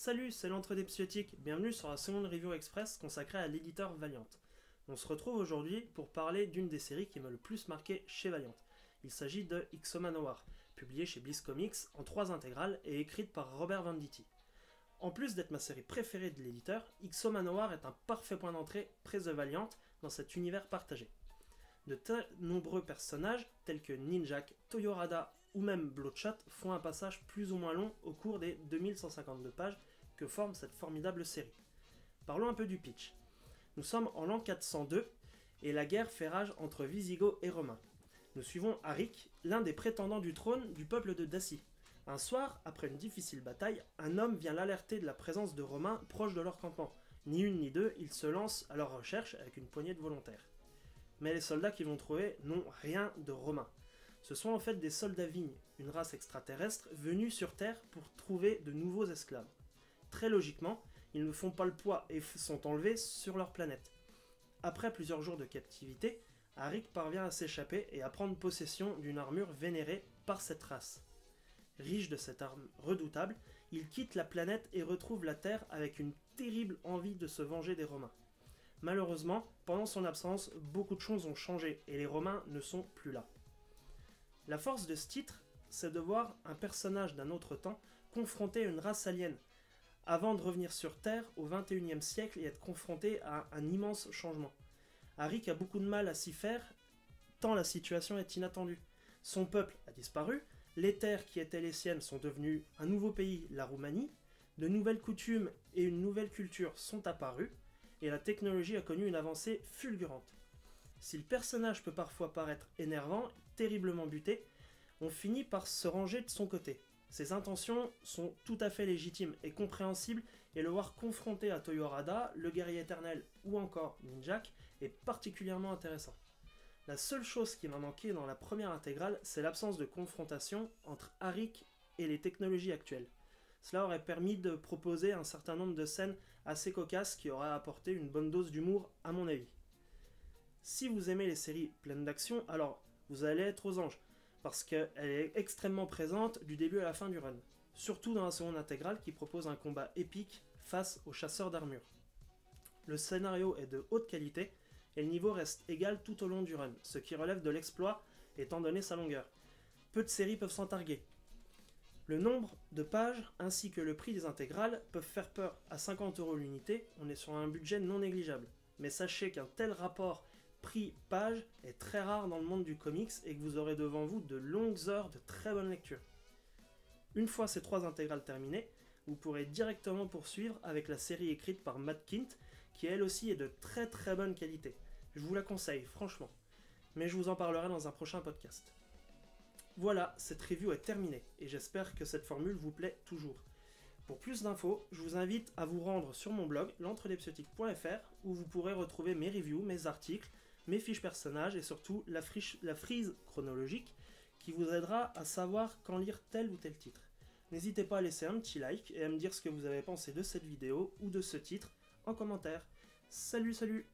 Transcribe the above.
Salut, c'est l'Entre des Psiotiques, bienvenue sur la seconde review express consacrée à l'éditeur Valiant. On se retrouve aujourd'hui pour parler d'une des séries qui m'a le plus marqué chez Valiant. Il s'agit de X-O Manowar, publiée chez Bliss Comics en 3 intégrales et écrite par Robert Venditti. En plus d'être ma série préférée de l'éditeur, X-O Manowar est un parfait point d'entrée près de Valiant dans cet univers partagé. De très nombreux personnages, tels que Ninjak, Toyorada ou même Bloodshot, font un passage plus ou moins long au cours des 2152 pages que forme cette formidable série. Parlons un peu du pitch. Nous sommes en l'an 402 et la guerre fait rage entre Visigoths et Romains. Nous suivons Arik, l'un des prétendants du trône du peuple de Dacie. Un soir, après une difficile bataille, un homme vient l'alerter de la présence de Romains proches de leur campement. Ni une ni deux, ils se lancent à leur recherche avec une poignée de volontaires. Mais les soldats qu'ils vont trouver n'ont rien de romain. Ce sont en fait des soldats vignes, une race extraterrestre venue sur Terre pour trouver de nouveaux esclaves. Très logiquement, ils ne font pas le poids et sont enlevés sur leur planète. Après plusieurs jours de captivité, Arik parvient à s'échapper et à prendre possession d'une armure vénérée par cette race. Riche de cette arme redoutable, il quitte la planète et retrouve la Terre avec une terrible envie de se venger des Romains. Malheureusement, pendant son absence, beaucoup de choses ont changé et les Romains ne sont plus là. La force de ce titre, c'est de voir un personnage d'un autre temps confronté à une race alien, avant de revenir sur Terre au XXIe siècle et être confronté à un immense changement. Arik a beaucoup de mal à s'y faire, tant la situation est inattendue. Son peuple a disparu, les terres qui étaient les siennes sont devenues un nouveau pays, la Roumanie, de nouvelles coutumes et une nouvelle culture sont apparues, et la technologie a connu une avancée fulgurante. Si le personnage peut parfois paraître énervant, terriblement buté, on finit par se ranger de son côté. Ses intentions sont tout à fait légitimes et compréhensibles, et le voir confronté à Toyorada, le guerrier éternel ou encore Ninjak est particulièrement intéressant. La seule chose qui m'a manqué dans la première intégrale, c'est l'absence de confrontation entre Arik et les technologies actuelles. Cela aurait permis de proposer un certain nombre de scènes assez cocasses qui auraient apporté une bonne dose d'humour à mon avis. Si vous aimez les séries pleines d'action, alors vous allez être aux anges, parce qu'elle est extrêmement présente du début à la fin du run. Surtout dans la seconde intégrale qui propose un combat épique face aux chasseurs d'armure. Le scénario est de haute qualité et le niveau reste égal tout au long du run, ce qui relève de l'exploit étant donné sa longueur. Peu de séries peuvent s'en targuer. Le nombre de pages ainsi que le prix des intégrales peuvent faire peur. À 50 € l'unité, on est sur un budget non négligeable. Mais sachez qu'un tel rapport prix-page est très rare dans le monde du comics et que vous aurez devant vous de longues heures de très bonne lecture. Une fois ces 3 intégrales terminées, vous pourrez directement poursuivre avec la série écrite par Matt Kindt, qui elle aussi est de très très bonne qualité. Je vous la conseille, franchement. Mais je vous en parlerai dans un prochain podcast. Voilà, cette review est terminée, et j'espère que cette formule vous plaît toujours. Pour plus d'infos, je vous invite à vous rendre sur mon blog, l'entredespsiotiques.fr, où vous pourrez retrouver mes reviews, mes articles, mes fiches personnages et surtout la frise chronologique qui vous aidera à savoir quand lire tel ou tel titre. N'hésitez pas à laisser un petit like et à me dire ce que vous avez pensé de cette vidéo ou de ce titre en commentaire. Salut salut!